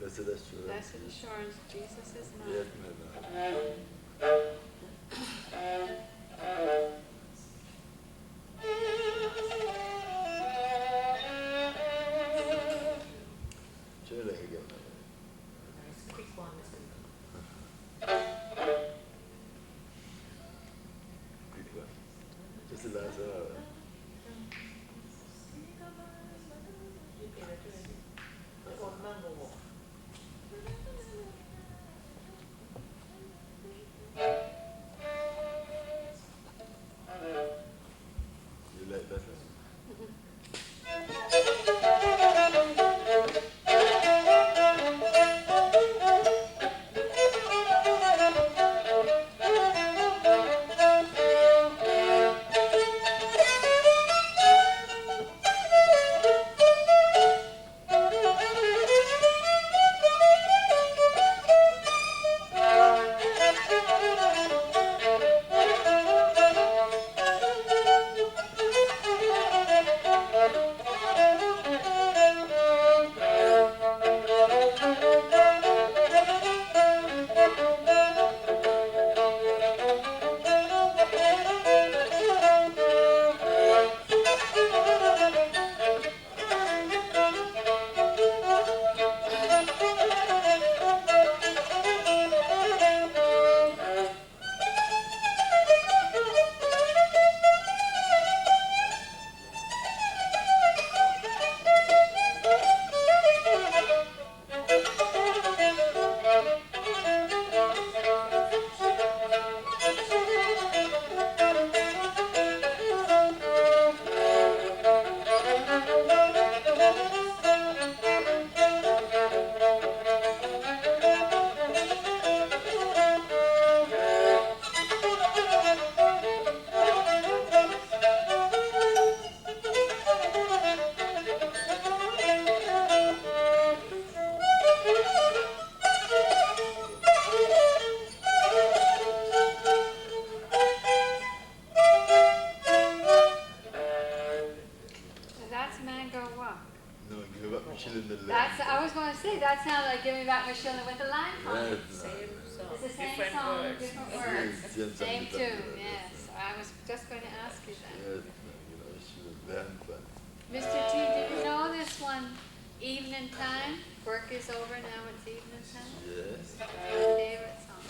Blessed assurance. Blessed assurance, Jesus is mine. Yes, my Lord. Surely I get that. Nice quick one, Mr. Quick one. Just the last hour. You like that one? That's Mango Walk. No, give up Michelle in the left. That's, I was going to say, that sounded like Give Me Back My Shilling with the line on it. Yes, Same song, It's the same different song, words. different Yes, words. yes, Same yes, tune, yes. yes. I was just going to ask you that. Yes, you know, she was very fun. Mr. T, did you know this one, Evening Time? Work is over, now it's evening time. Yes. My favorite song.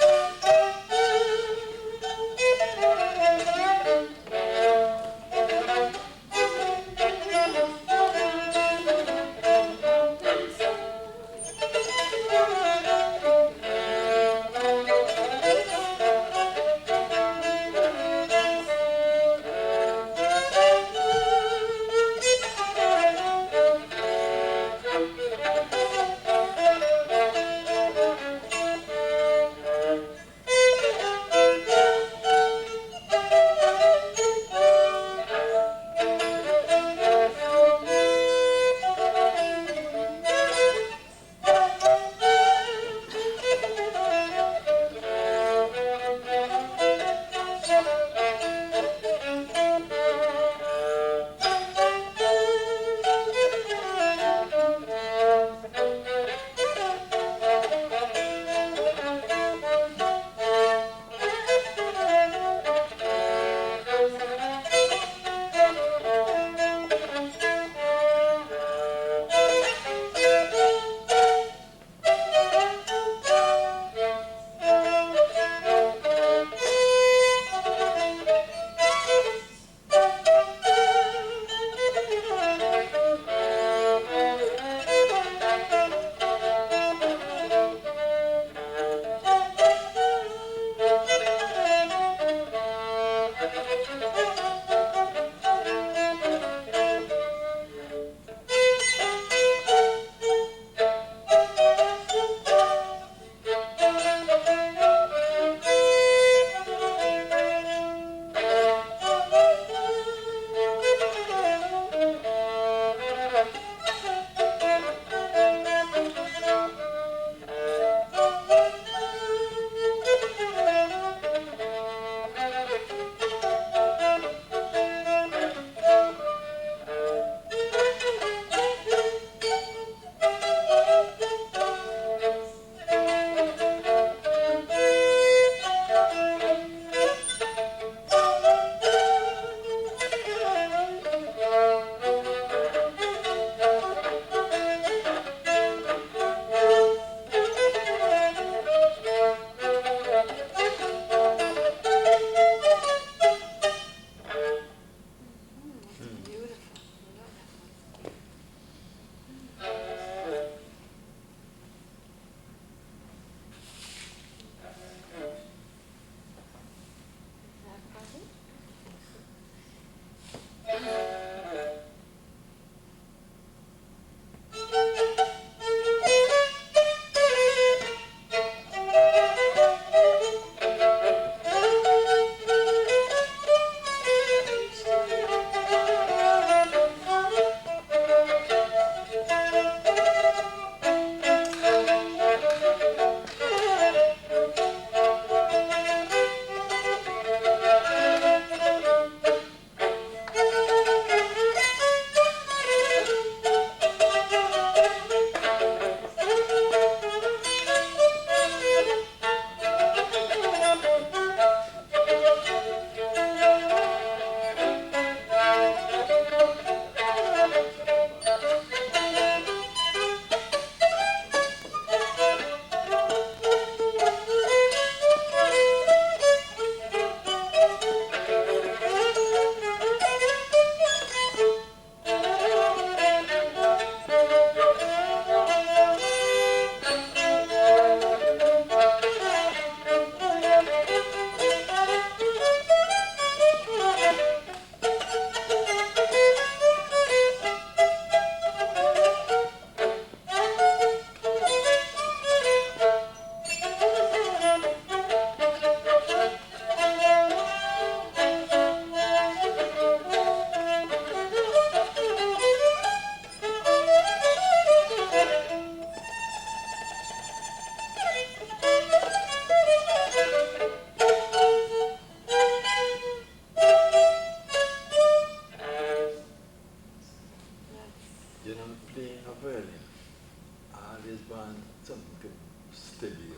I always want something to steady,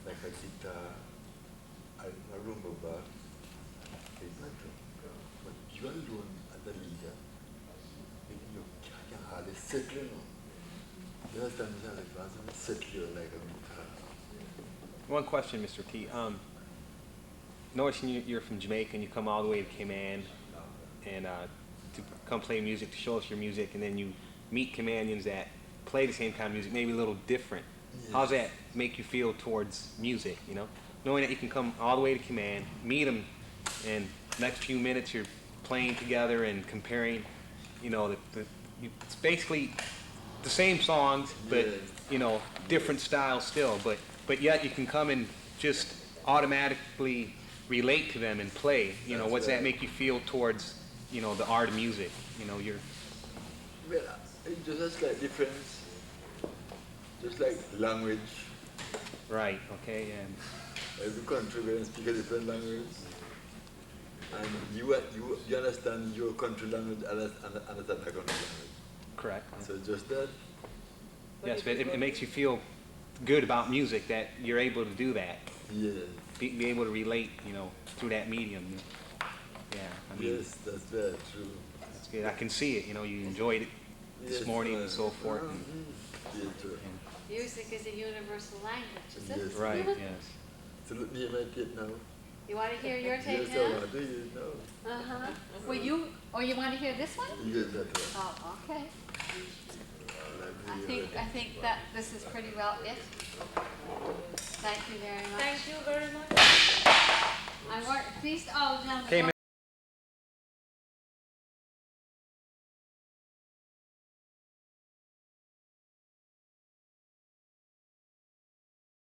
like a guitar, a rumba bar. It's not true. But you alone as the leader, you can hardly settle on. You understand me? Like once you settle like a guitar. One question, Mr. T. Noticing you're from Jamaica and you come all the way to Cayman and to come play music, to show us your music, and then you meet Caymanians that play the same kind of music, maybe a little different. Yes. How does that make you feel towards music, you know? Knowing that you can come all the way to Cayman, meet them, and next few minutes you're playing together and comparing, you know, it's basically the same songs, but, Yes. you know, different styles still, but yet you can come and just automatically relate to them and play. You know, That's what's that right. make you feel towards, you know, the art of music? You know, you're Well, it's just like difference, just like language. right, okay, and Every country will speak a different language, and you understand your country language and understand the country language. correct. So just that. Yes, but it makes you feel good about music that you're able to do that, Yes. be able to relate, you know, through that medium. Yeah, I mean, Yes, that's very true. that's good. I can see it. You know, you enjoyed it this Yes, morning and so forth. And, Yes, true. Music is a universal language, is it? Yes. right, yes. So let me my tape now. You want to hear your tape Yes, I now? want to hear it now. Uh-huh. Well, you want to hear this one? Yes, that's right. Oh, okay. Like to hear it. I think that this is pretty well it. Thank you very much. Thank you very much. I'm pleased all gentlemen. Cayman